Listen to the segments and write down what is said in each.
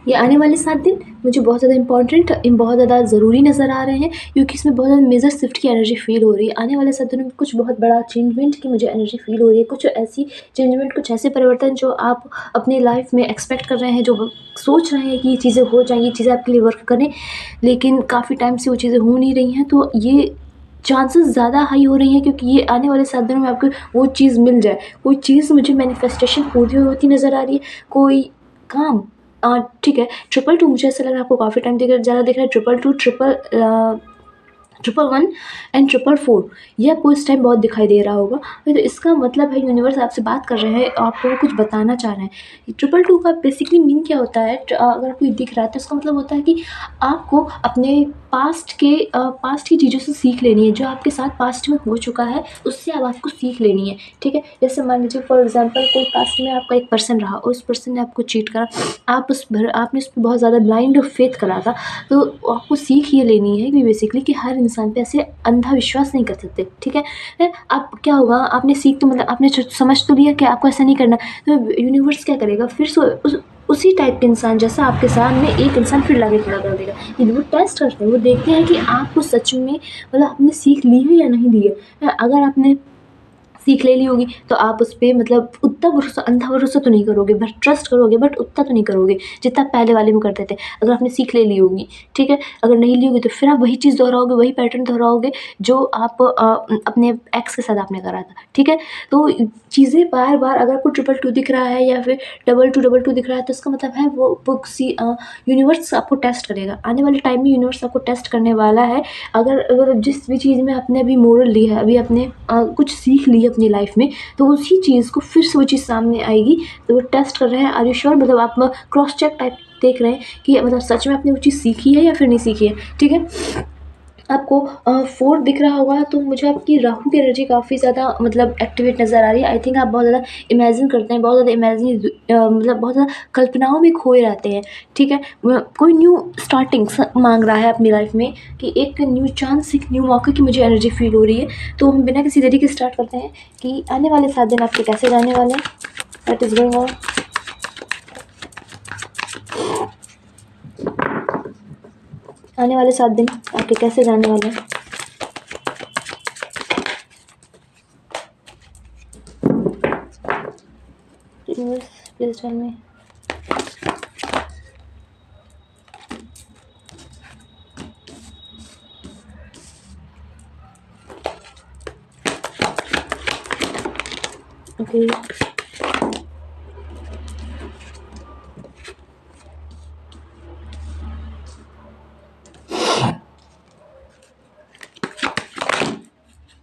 ये आने वाले 7 दिन मुझे बहुत ज़्यादा इम्पोर्टेंट बहुत ज़्यादा ज़रूरी नज़र आ रहे हैं, क्योंकि इसमें बहुत ज़्यादा मेजर शिफ्ट की एनर्जी फ़ील हो रही है। आने वाले 7 दिनों में कुछ बहुत बड़ा चेंजमेंट की मुझे एनर्जी फ़ील हो रही है। कुछ ऐसी चेंजमेंट, कुछ ऐसे परिवर्तन जो आप अपनी लाइफ़ में एक्सपेक्ट कर रहे हैं, जो सोच रहे हैं कि ये चीज़ें हो जाएँ, ये चीज़ें आपके लिए वर्क करें, लेकिन काफ़ी टाइम से वो चीज़ें हो नहीं रही हैं। तो ये चांसेस ज़्यादा हाई हो रही हैं, क्योंकि ये आने वाले 7 दिनों में आपको वो चीज़ मिल जाए। कोई चीज़ मुझे मैनिफेस्टेशन पूरी होती नज़र आ रही है, कोई काम ठीक है। 222 मुझे ऐसा लग रहा है आपको काफ़ी टाइम ज़्यादा दिख रहा है। 222 ट्रिपल वन एंड 444 ये आपको इस टाइम बहुत दिखाई दे रहा होगा। तो इसका मतलब है यूनिवर्स आपसे बात कर रहे हैं, आपको वो कुछ बताना चाह रहे हैं। 222 का बेसिकली मीन क्या होता है, अगर आपको ये दिख रहा है तो इसका मतलब होता है कि आपको अपने पास्ट की चीज़ों से सीख लेनी है। जो आपके साथ पास्ट में हो चुका है उससे अब आपको सीख लेनी है, ठीक है। जैसे मान लीजिए फॉर एग्जांपल कोई पास्ट में आपका एक पर्सन रहा और उस पर्सन ने आपको चीट करा, आपने उस पर बहुत ज़्यादा ब्लाइंड फेथ करा था। तो आपको सीख ये लेनी है कि बेसिकली कि हर इंसान पे ऐसे अंधा विश्वास नहीं कर सकते, ठीक है। अब क्या होगा, आपने सीख तो मतलब आपने समझ तो लिया कि आपको ऐसा नहीं करना। तो यूनिवर्स क्या करेगा, फिर से उसी टाइप के इंसान जैसा आपके सामने एक इंसान फिर लाके खड़ा कर देगा। ये वो टेस्ट करते हैं, वो देखते हैं कि आपको सच में मतलब आपने सीख ली है या नहीं ली है। अगर आपने सीख ले ली होगी तो आप उस पर मतलब उतना भरोसा, अंधा भरोसा तो नहीं करोगे, बट ट्रस्ट करोगे, बट उतना तो नहीं करोगे जितना आप पहले वाले में करते थे। अगर आपने सीख ले ली होगी, ठीक है। अगर नहीं ली होगी तो फिर आप वही चीज़ दोहराओगे, वही पैटर्न दोहराओगे जो आप अपने एक्स के साथ आपने करा था, ठीक है। तो चीज़ें बार बार, अगर आपको 222 दिख रहा है या फिर 2222 दिख रहा है, तो इसका मतलब है वो यूनिवर्स आपको टेस्ट करेगा। आने वाले टाइम में यूनिवर्स आपको टेस्ट करने वाला है। अगर जिस भी चीज़ में आपने अभी मोरल लिया है, अभी आपने कुछ सीख ली है अपनी लाइफ में, तो उसी चीज़ को फिर से वो चीज़ सामने आएगी। तो वो टेस्ट कर रहे हैं, आर यू श्योर, मतलब आप क्रॉस चेक टाइप देख रहे हैं कि मतलब सच में आपने वो चीज़ सीखी है या फिर नहीं सीखी है, ठीक है। आपको 4 दिख रहा होगा तो मुझे आपकी राहु की एनर्जी काफ़ी ज़्यादा मतलब एक्टिवेट नज़र आ रही है। आई थिंक आप बहुत ज़्यादा इमेजिन करते हैं, बहुत ज़्यादा मतलब बहुत ज़्यादा कल्पनाओं में खोए रहते हैं, ठीक है। कोई न्यू स्टार्टिंग मांग रहा है अपनी लाइफ में कि एक न्यू चांस, एक न्यू मौके की मुझे एनर्जी फील हो रही है। तो हम बिना किसी देरी के स्टार्ट करते हैं कि आने वाले 7 दिन आपके कैसे जाने वाले हैं, दैट इज़ गोइंग ऑन। आने वाले 7 दिन आपके कैसे जाने वाले हैं। Please tell me. Okay,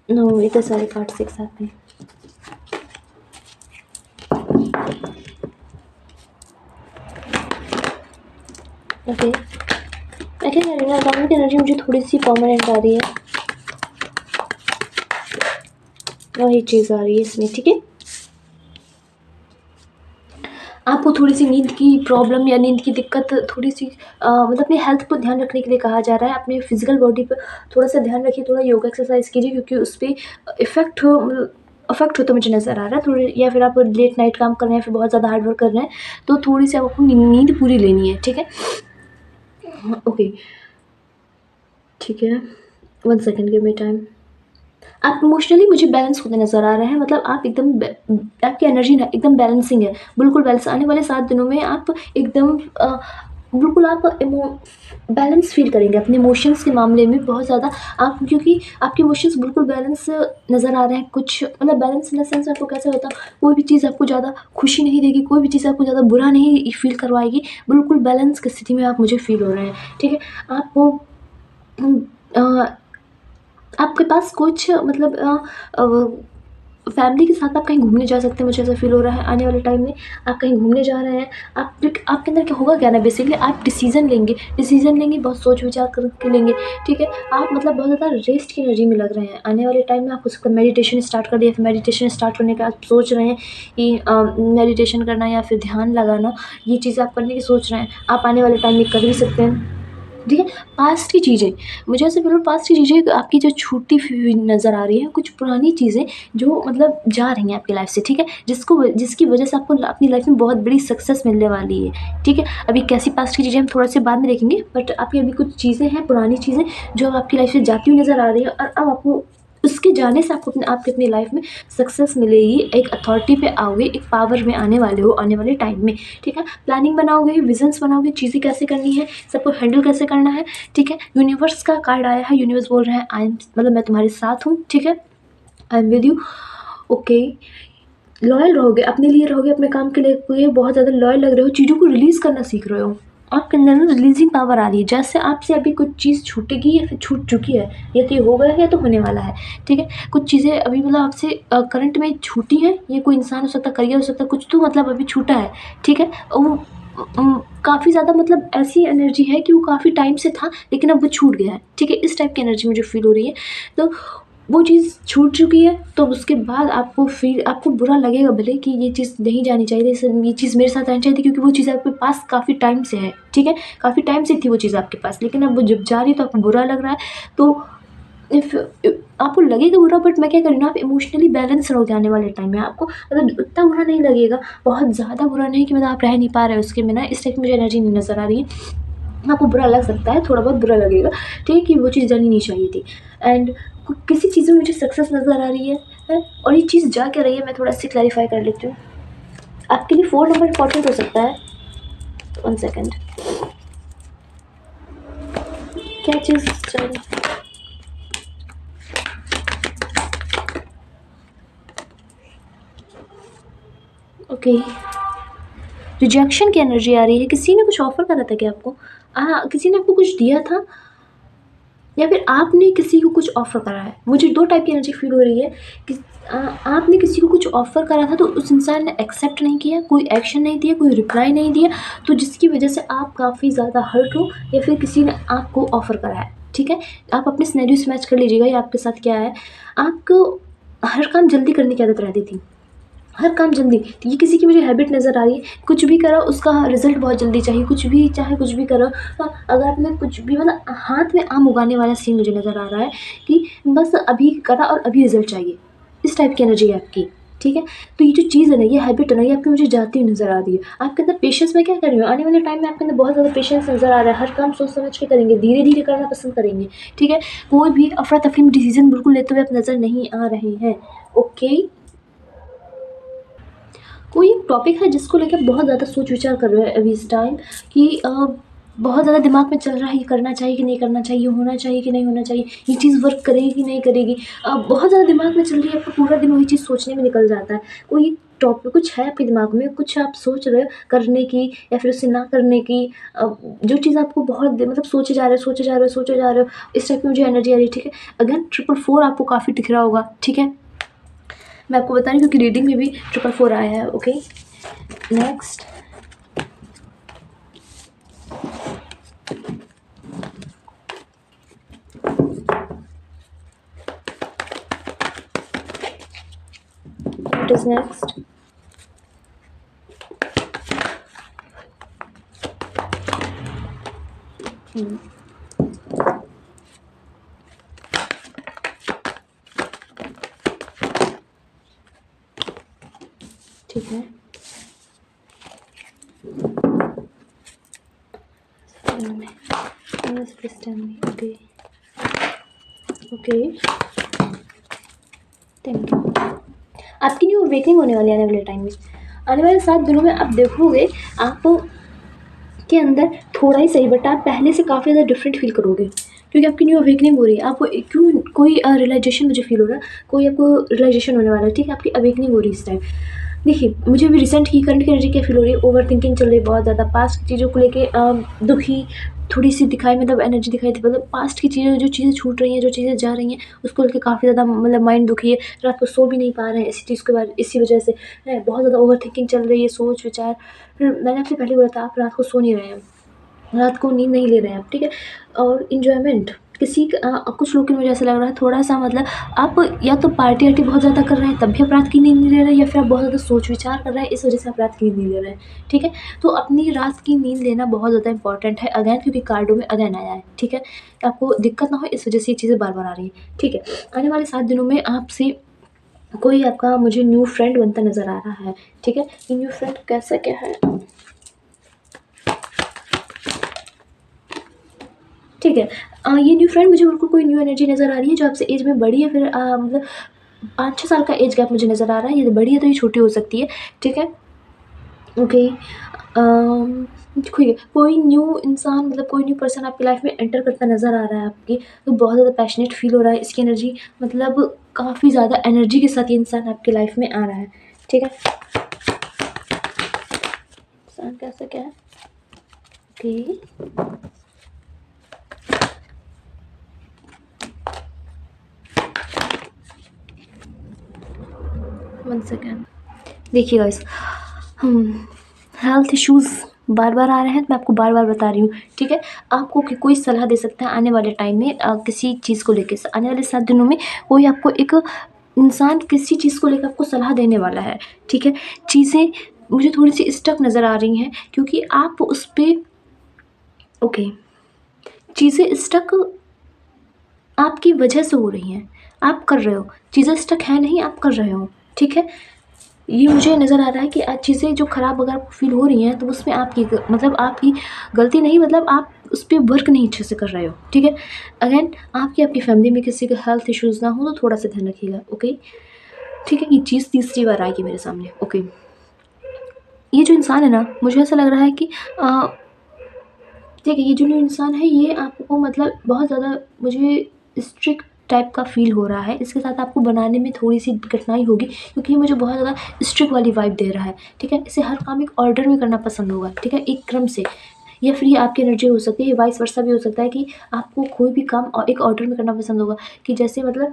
no, इतने सारे कार्ड्स एक साथ में। ओके, मैं क्या कह रही हूँ, अकाउंट की एनर्जी मुझे थोड़ी सी परमानेंट आ रही है, वही चीज़ आ रही है इसमें, ठीक है। आपको थोड़ी सी नींद की प्रॉब्लम या नींद की दिक्कत, थोड़ी सी मतलब अपनी हेल्थ पर ध्यान रखने के लिए कहा जा रहा है। अपने फिजिकल बॉडी पर थोड़ा सा ध्यान रखिए, थोड़ा योगा एक्सरसाइज कीजिए, क्योंकि उस पर अफेक्ट होता मुझे नज़र आ रहा है थोड़ी। या फिर आप लेट नाइट काम कर रहे हैं, फिर बहुत ज़्यादा हार्ड वर्क कर रहे हैं, तो थोड़ी सी आपको नींद पूरी लेनी है, ठीक है। ओके, ठीक है, 1 सेकेंड, गिव मी टाइम। आप इमोशनली मुझे बैलेंस होते नज़र आ रहे हैं, मतलब आप एकदम आपकी एनर्जी ना एकदम बैलेंसिंग है, बिल्कुल बैलेंस। आने वाले 7 दिनों में आप एकदम बिल्कुल आप बैलेंस फील करेंगे अपने इमोशंस के मामले में बहुत ज़्यादा। आप, क्योंकि आपके इमोशंस बिल्कुल बैलेंस नज़र आ रहे हैं। कुछ मतलब बैलेंस इन द सेंस आपको कैसे होता, कोई भी चीज़ आपको ज़्यादा खुशी नहीं देगी, कोई भी चीज़ आपको ज़्यादा बुरा नहीं फील करवाएगी, बिल्कुल बैलेंस की स्थिति में आप मुझे फील हो रहे हैं, ठीक है। आपको आपके पास कुछ मतलब फैमिली के साथ आप कहीं घूमने जा सकते हैं, मुझे ऐसा फ़ील हो रहा है। आने वाले टाइम में आप कहीं घूमने जा रहे हैं, आपके अंदर क्या होगा क्या ना, बेसिकली आप डिसीज़न लेंगे बहुत सोच विचार करके लेंगे, ठीक है। आप मतलब बहुत ज़्यादा रेस्ट की एनर्जी में लग रहे हैं। आने वाले टाइम में आप हो सकता है मेडिटेशन स्टार्ट कर दिया, फिर मेडिटेशन स्टार्ट करने के बाद सोच रहे हैं कि मेडिटेशन करना या फिर ध्यान लगाना, ये चीज़ें आप करने की सोच रहे हैं। आप आने वाले टाइम में कर भी सकते हैं। ठीक है? पास्ट की चीज़ें, मुझे ऐसा फ़ील हो पास्ट की चीज़ें आपकी जो छूटती हुई नज़र आ रही हैं, कुछ पुरानी चीज़ें जो मतलब जा रही हैं आपकी लाइफ़ से, ठीक है? जिसकी वजह से आपको अपनी लाइफ़ में बहुत बड़ी सक्सेस मिलने वाली है, ठीक है? अभी कैसी पास्ट की चीज़ें हम थोड़ा-से बाद में देखेंगे, बट आपकी अभी कुछ चीज़ें हैं, पुरानी चीज़ें जो अब आपकी लाइफ़ से जाती हुई नज़र आ रही हैं और अब आपको उसके जाने से आपको अपनी लाइफ़ में सक्सेस मिलेगी, एक अथॉरिटी पे आओगे, एक पावर में आने वाले हो, आने वाले टाइम में, ठीक है? प्लानिंग बनाओगे, विज़न्स बनाओगे, चीज़ें कैसे करनी है, सबको हैंडल कैसे करना है, ठीक है? यूनिवर्स का कार्ड आया है, यूनिवर्स बोल रहे हैं आई एम मतलब मैं तुम्हारे साथ हूँ, ठीक है? I am with you, okay. Loyal रहोगे, अपने लिए रहोगे, अपने काम के लिए बहुत ज़्यादा लॉयल लग रहे हो, चीज़ों को रिलीज़ करना सीख रहे हो। आपके अंदर ना रिलीज़िंग पावर आ रही है, जैसे आपसे अभी कुछ चीज़ छूटेगी या फिर छूट चुकी है, या तो ये हो गया है या तो होने वाला है, ठीक है? कुछ चीज़ें अभी मतलब आपसे करंट में छूटी हैं, ये कोई इंसान हो सकता है, करियर हो सकता है, कुछ तो मतलब अभी छूटा है, ठीक है? वो काफ़ी ज़्यादा मतलब ऐसी एनर्जी है कि वो काफ़ी टाइम से था, लेकिन अब वो छूट गया है, ठीक है? इस टाइप की एनर्जी मुझे फ़ील हो रही है। तो वो चीज़ छूट चुकी है, तो उसके बाद आपको बुरा लगेगा भले कि ये चीज़ नहीं जानी चाहिए थी, ये चीज़ मेरे साथ आनी चाहिए थी, क्योंकि वो चीज़ आपके पास काफ़ी टाइम से है, ठीक है? काफ़ी टाइम से थी वो चीज़ आपके पास, लेकिन अब वो जब जा रही है तो आपको बुरा लग रहा है। तो इफ़ आपको लगेगा बुरा, बट मैं क्या कर रही हूँ ना, आप इमोशनली बैलेंस रहोगे आने वाले टाइम में, आपको मतलब उतना बुरा नहीं लगेगा, बहुत ज़्यादा बुरा नहीं कि मतलब आप रह नहीं पा रहे हो उसके बिना, इस टाइप की मुझे एनर्जी नहीं नज़र आ रही है। आपको बुरा लग सकता है, थोड़ा बहुत बुरा लगेगा, ठीक है, कि वो चीज़ जानी नहीं चाहिए थी। एंड किसी चीज़ में मुझे सक्सेस नज़र आ रही है, और ये चीज़ जा क्या रही है, मैं थोड़ा सी क्लैरिफाई कर लेती हूँ। आपके लिए 4 नंबर इंपॉर्टेंट हो सकता है। 1 सेकंड, क्या चीज़ चल ओके, रिजेक्शन की एनर्जी आ रही है, किसी ने कुछ ऑफ़र करा था क्या आपको? किसी ने आपको कुछ दिया था, या फिर आपने किसी को कुछ ऑफ़र करा है? मुझे 2 टाइप की एनर्जी फ़ील हो रही है कि आपने किसी को कुछ ऑफ़र करा था, तो उस इंसान ने एक्सेप्ट नहीं किया, कोई एक्शन नहीं दिया, कोई रिप्लाई नहीं दिया, तो जिसकी वजह से आप काफ़ी ज़्यादा हर्ट हो, या फिर किसी ने आपको ऑफ़र करा है, ठीक है? आप अपने सिनेरियो से मैच कर लीजिएगा, ये आपके साथ क्या है। आपको हर काम जल्दी करने की आदत रहती थी। हर काम जल्दी, तो ये किसी की मुझे हैबिट नज़र आ रही है, कुछ भी करो उसका रिज़ल्ट बहुत जल्दी चाहिए, कुछ भी चाहे कुछ भी करो। अगर आपने कुछ भी मतलब हाथ में आम उगाने वाला सीन मुझे नज़र आ रहा है कि बस अभी करा और अभी रिज़ल्ट चाहिए, इस टाइप की एनर्जी है आपकी, ठीक है? तो ये जो चीज़ है ना, ये हैबिट है ना, ये आपकी मुझे जाती हुई नज़र आ रही है। आपके अंदर पेशेंस, मैं क्या कर रही हूँ, आने वाले टाइम में आपके अंदर बहुत ज़्यादा पेशेंस नज़र आ रहा है, हर काम सोच समझ के करेंगे, धीरे-धीरे करना पसंद करेंगे, ठीक है? कोई भी अफ़रा-तफ़री में डिसीज़न बिल्कुल लेते हुए आप नज़र नहीं आ रहे हैं, ओके? कोई एक टॉपिक है जिसको लेकर बहुत ज़्यादा सोच विचार कर रहे हैं अभी इस टाइम, कि बहुत ज़्यादा दिमाग में चल रहा है, ये करना चाहिए कि नहीं करना चाहिए, ये होना चाहिए कि नहीं होना चाहिए, ये चीज़ वर्क करेगी कि नहीं करेगी। बहुत ज़्यादा दिमाग में चल रही है, आपका पूरा दिन वही चीज़ सोचने में निकल जाता है। कोई टॉपिक कुछ है आपके दिमाग में, कुछ आप सोच रहे हो करने की या फिर उसे ना करने की, जो चीज़ आपको बहुत मतलब सोचे जा रहे हो, सोचे जा रहे हो, सोचे जा रहे हो, इस टाइप की मुझे एनर्जी आ रही है, ठीक है? अगेन 444 आपको काफ़ी दिख रहा होगा, ठीक है? मैं आपको बता रही हूँ, क्योंकि रीडिंग में भी 444 आया है, okay? Next, what is next? ठीक है, ओके, ओके, थैंक यू। आपकी न्यू अवेकनिंग होने वाली है आने वाले टाइम में। आने वाले 7 दिनों में आप देखोगे, आप के अंदर थोड़ा ही सही, बट आप पहले से काफ़ी ज़्यादा डिफरेंट फ़ील करोगे, क्योंकि आपकी न्यू अवेकनिंग हो रही है। आपको क्यों कोई रियलाइज़ेशन मुझे फ़ील हो रहा है, कोई आपको रियलाइज़ेशन होने वाला है, ठीक है? आपकी अवेकनिंग हो रही है इस टाइम। देखिए, मुझे अभी रिसेंट की करंट की एनर्जी क्या फ़ील हो रही है, ओवरथिंकिंग चल रही है बहुत ज़्यादा, पास्ट की चीज़ों को लेके दुखी थोड़ी-सी दिखाई, मतलब एनर्जी दिखाई थी, मतलब पास्ट की चीज़ें, जो चीज़ें छूट रही हैं, जो चीज़ें जा रही हैं, उसको लेके काफ़ी ज़्यादा मतलब माइंड दुखी है। रात को सो भी नहीं पा रहे हैं इसी चीज़ के बाद, इसी वजह से है, बहुत ज़्यादा ओवरथिंकिंग चल रही है, सोच-विचार। फिर मैंने आपसे पहले बोला था, आप रात को सो नहीं रहे हैं, रात को नींद नहीं ले रहे हैं आप, ठीक है? और एन्जॉयमेंट, कुछ लोग की मुझे ऐसा लग रहा है थोड़ा-सा मतलब आप या तो पार्टी-वार्टी बहुत ज़्यादा कर रहे हैं तब भी आप रात की नींद नहीं ले रहे हैं, या फिर आप बहुत ज़्यादा सोच-विचार कर रहे हैं इस वज़ह से आप रात की नींद नहीं ले रहे हैं, ठीक है? तो अपनी रात की नींद लेना बहुत ज़्यादा इम्पोर्टेंट है अगेन, क्योंकि कार्डों में अगेन आया है, ठीक है? आपको दिक्कत ना हो इस वज़ह से ये चीज़ें बार-बार आ रही हैं, ठीक है? आने वाले 7 दिनों में आपसे कोई आपका मुझे न्यू फ्रेंड बनता नज़र आ रहा है, ठीक है? ये न्यू फ्रेंड कैसा क्या है? ठीक है। ये न्यू फ्रेंड मुझे बिल्कुल कोई न्यू एनर्जी नज़र आ रही है जो आपसे एज में बड़ी है, फिर मतलब 5-6 साल का एज गैप मुझे नज़र आ रहा है। ये बड़ी है तो ये छोटी हो सकती है, ठीक है? ओके। कोई न्यू इंसान मतलब कोई न्यू पर्सन आपकी लाइफ में एंटर करता नज़र आ रहा है आपकी, तो बहुत ज़्यादा पैशनेट फ़ील हो रहा है। इसकी एनर्जी मतलब काफ़ी ज़्यादा एनर्जी के साथ ये इंसान आपकी लाइफ में आ रहा है, ठीक है? इंसान कैसा क्या है? ओके। 1 सेकंड। देखिए गाइस, हेल्थ इश्यूज़ बार-बार आ रहे हैं, तो मैं आपको बार-बार बता रही हूँ, ठीक है? आपको कोई सलाह दे सकता है आने वाले टाइम में किसी चीज़ को लेके। आने वाले 7 दिनों में कोई आपको एक इंसान किसी चीज़ को लेकर आपको सलाह देने वाला है, ठीक है? चीज़ें मुझे थोड़ी-सी स्टक नज़र आ रही हैं क्योंकि आप उस पे ओके, चीज़ें स्टक आपकी वजह से हो रही हैं, आप कर रहे हो। चीज़ें स्टक है नहीं, आप कर रहे हो, ठीक है? ये मुझे नज़र आ रहा है कि चीज़ें जो ख़राब अगर आपको फ़ील हो रही हैं, तो उसमें आपकी मतलब आपकी गलती नहीं, मतलब आप उस पे वर्क नहीं अच्छे से कर रहे हो, ठीक है? अगेन आपकी फ़ैमिली में किसी का हेल्थ इश्यूज़ ना हो तो थोड़ा-सा ध्यान रखिएगा, ओके? ठीक है? ये चीज़ तीसरी बार आएगी मेरे सामने, ओके? ये जो इंसान है ना, मुझे ऐसा लग रहा है कि ठीक है, ये जो न्यू इंसान है ये आपको मतलब बहुत ज़्यादा मुझे स्ट्रिक्ट टाइप का फ़ील हो रहा है। इसके साथ आपको बनाने में थोड़ी-सी कठिनाई होगी क्योंकि ये मुझे बहुत ज़्यादा स्ट्रिक्ट वाली वाइब दे रहा है, ठीक है? इसे हर काम एक ऑर्डर में करना पसंद होगा, ठीक है? एक क्रम से, या फिर ये आपकी एनर्जी हो सकती है, ये वाइस वर्सा भी हो सकता है कि आपको कोई भी काम एक ऑर्डर में करना पसंद होगा कि जैसे मतलब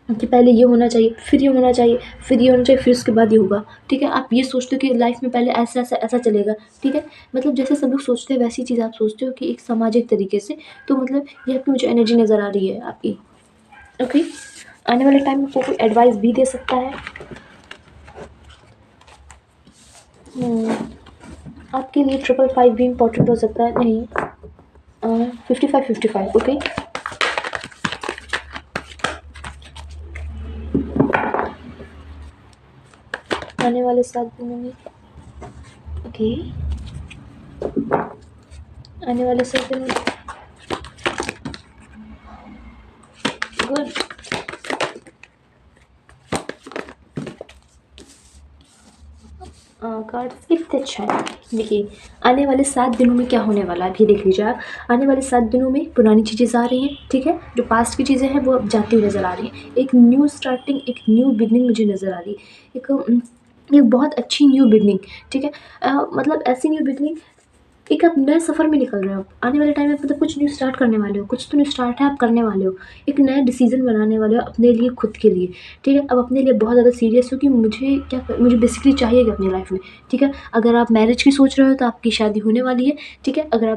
कि पहले ये होना चाहिए, फिर ये होना चाहिए, फिर ये होना चाहिए, फिर उसके बाद ये होगा, ठीक है? आप ये सोचते हो कि लाइफ़ में पहले ऐसा चलेगा, ठीक है? मतलब जैसे सब लोग सोचते हैं वैसी चीज़ आप सोचते हो कि एक सामाजिक तरीके से, तो मतलब ये आपकी मुझे एनर्जी नज़र आ रही है आपकी, ओके? आने वाले टाइम में कोई एडवाइस भी दे सकता है। आपके लिए 555 भी इम्पोर्टेंट हो सकता है, नहीं 55-55 ओके? आने वाले 7 दिनों में ओके, आने वाले 7 दिनों में गुड। कार्ड्स कितने अच्छे हैं। देखिए, आने वाले 7 दिनों में क्या होने वाला है अभी देख लीजिए आप। आने वाले 7 दिनों में पुरानी चीज़ें आ रही हैं, ठीक है? जो पास्ट की चीज़ें हैं वो अब जाती हुई नज़र आ रही हैं। एक न्यू स्टार्टिंग, एक न्यू बिगिनिंग मुझे नज़र आ रही है। एक बहुत अच्छी न्यू बिगिनिंग, ठीक है? मतलब ऐसी न्यू बिगिनिंग, एक आप नए सफ़र में निकल रहे हो। आने वाले टाइम में मतलब कुछ न्यू स्टार्ट करने वाले हो, कुछ तो न्यू स्टार्ट है आप करने वाले हो। एक नया डिसीज़न बनाने वाले हो अपने लिए, खुद के लिए, ठीक है? अब अपने लिए बहुत ज़्यादा सीरियस हो कि मुझे बेसिकली चाहिए क्या अपनी लाइफ़ में, ठीक है? अगर आप मैरिज की सोच रहे हो तो आपकी शादी होने वाली है, ठीक है? अगर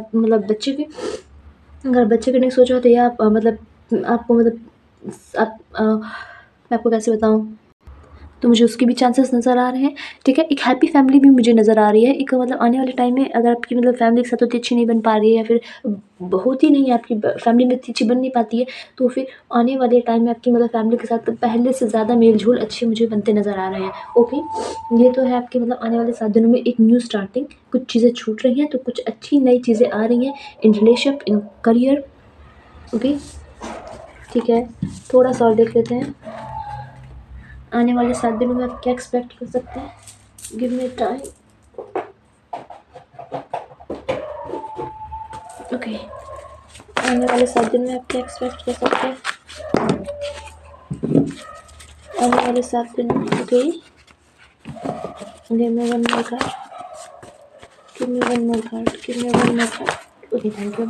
बच्चे करने की सोच रहे हो तो ये आप मतलब आपको मतलब आप मैं आपको कैसे बताऊँ? तो मुझे उसके भी चांसेस नज़र आ रहे हैं, ठीक है? एक हैप्पी फैमिली भी मुझे नज़र आ रही है। एक मतलब आने वाले टाइम में अगर आपकी मतलब फैमिली के साथ उतनी अच्छी नहीं बन पा रही है, या फिर होती नहीं है आपकी फैमिली में इतनी अच्छी बन नहीं पाती है, तो फिर आने वाले टाइम में आपकी मतलब फैमिली के साथ पहले से ज़्यादा मेल-जोल अच्छे मुझे बनते नज़र आ रहे हैं, ओके? ये तो है आपके मतलब आने वाले 7 दिनों में एक न्यू स्टार्टिंग, कुछ चीज़ें छूट रही हैं, तो कुछ अच्छी नई चीज़ें आ रही हैं in relationship, in career, okay? ठीक है, थोड़ा-सा और देख लेते हैं। आने वाले 7 दिनों में आप क्या एक्सपेक्ट कर सकते हैं? Give me time. ओके, आने वाले 7 दिन में आप क्या एक्सपेक्ट कर सकते हैं? आने वाले 7 दिन में okay, give me one more card, give me one more card, give me one more card. Okay, thank you.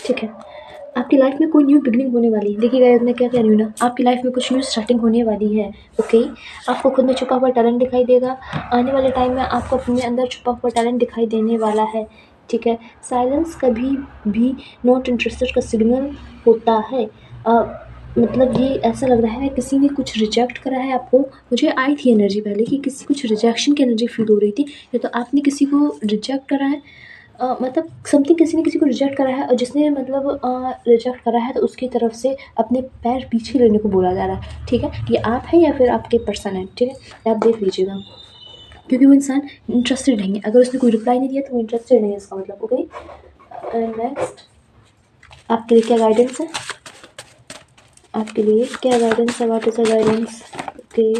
ठीक है, आपकी लाइफ में कोई न्यू बिगिनिंग होने वाली है। देखिए गाइस, मैं क्या कह रही हूँ ना, आपकी लाइफ में कुछ न्यू स्टार्टिंग होने वाली है, ओके? आपको खुद में छुपा हुआ टैलेंट दिखाई देगा। आने वाले टाइम में आपको अपने अंदर छुपा हुआ टैलेंट दिखाई देने वाला है, ठीक है। साइलेंस कभी भी नॉट इंटरेस्टेड का सिग्नल होता है। मतलब ये ऐसा लग रहा है किसी ने कुछ रिजेक्ट करा है आपको। मुझे आई थी एनर्जी पहले कि किसी कुछ रिजेक्शन की एनर्जी फील हो रही थी, या तो आपने किसी को रिजेक्ट करा है, मतलब समथिंग किसी ने किसी को रिजेक्ट करा है, और जिसने मतलब रिजेक्ट करा है तो उसकी तरफ से अपने पैर पीछे लेने को बोला जा रहा है, ठीक है। ये आप है या फिर आपके पर्सन है, ठीक है। आप देख लीजिएगा, क्योंकि वो इंसान इंटरेस्टेड नहीं है। अगर उसने कोई रिप्लाई नहीं दिया तो वो इंटरेस्टेड नहीं है, इसका मतलब। ओके, नेक्स्ट आपके लिए क्या गाइडेंस है, आपके लिए क्या गाइडेंस है, what is the guidance. Okay,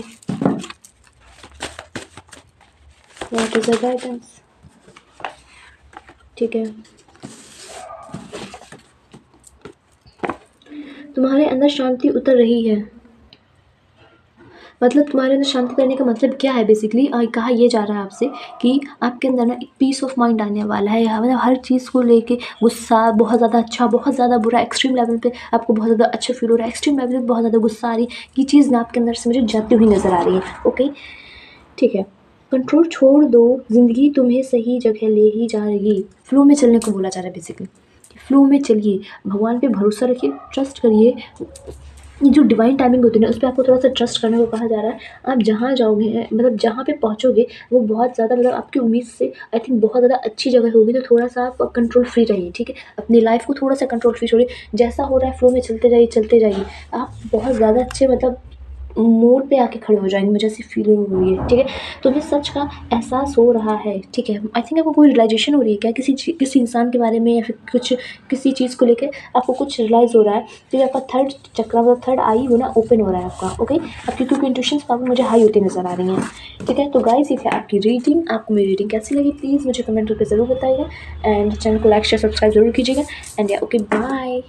what is the guidance, ठीक है। तुम्हारे अंदर शांति उतर रही है। मतलब तुम्हारे अंदर शांति करने का मतलब क्या है, बेसिकली कहा ये जा रहा है आपसे कि आपके अंदर ना एक पीस ऑफ माइंड आने वाला है। मतलब हर चीज़ को लेके गुस्सा बहुत ज़्यादा अच्छा, बहुत ज़्यादा बुरा, एक्सट्रीम लेवल पे आपको बहुत ज़्यादा अच्छा फील हो रहा है, एक्सट्रीम लेवल पे बहुत ज़्यादा गुस्सा आ रही है। ये चीज़ ना आपके अंदर से मुझे जाती हुई नज़र आ रही है। ओके, ठीक है। कंट्रोल छोड़ दो, ज़िंदगी तुम्हें सही जगह ले ही जा रही। फ्लो में चलने को बोला जा रहा है बेसिकली। फ्लो में चलिए, भगवान पे भरोसा रखिए, ट्रस्ट करिए। ये जो डिवाइन टाइमिंग होती है ना, उस पे आपको थोड़ा-सा ट्रस्ट करने को कहा जा रहा है। आप जहाँ जाओगे, मतलब जहाँ पे पहुँचोगे, वो बहुत ज़्यादा, मतलब आपकी उम्मीद से आई थिंक बहुत ज़्यादा अच्छी जगह होगी। तो थोड़ा-सा आप कंट्रोल फ्री रहिए, ठीक है। अपनी लाइफ़ को थोड़ा-सा कंट्रोल फ्री छोड़िए। जैसा हो रहा है फ्लो में चलते जाइए, चलते जाइए। आप बहुत ज़्यादा अच्छे, मतलब मोड़ पे आके खड़े हो जाएँगे, मुझे ऐसी फीलिंग हुई है, ठीक है। तुम्हें सच का एहसास हो रहा है, ठीक है। आई थिंक आपको कोई रियलाइज़ेशन हो रही है क्या किसी इंसान के बारे में, या फिर कुछ किसी चीज़ को लेके आपको कुछ रियलाइज़ हो रहा है। तो आपका थर्ड चक्रा, मतलब थर्ड आई वो ना ओपन हो रहा है आपका। ओके, आपकी क्योंकि इंट्यूशंस पावर मुझे हाई होती नज़र आ रही हैं, ठीक है। तो गाइस, ये है आपकी रीडिंग। आपको मेरी रीडिंग कैसी लगी प्लीज़ मुझे कमेंट करके ज़रूर बताइएगा, एंड चैनल को लाइक शेयर सब्सक्राइब ज़रूर कीजिएगा। एंड या ओके, बाय।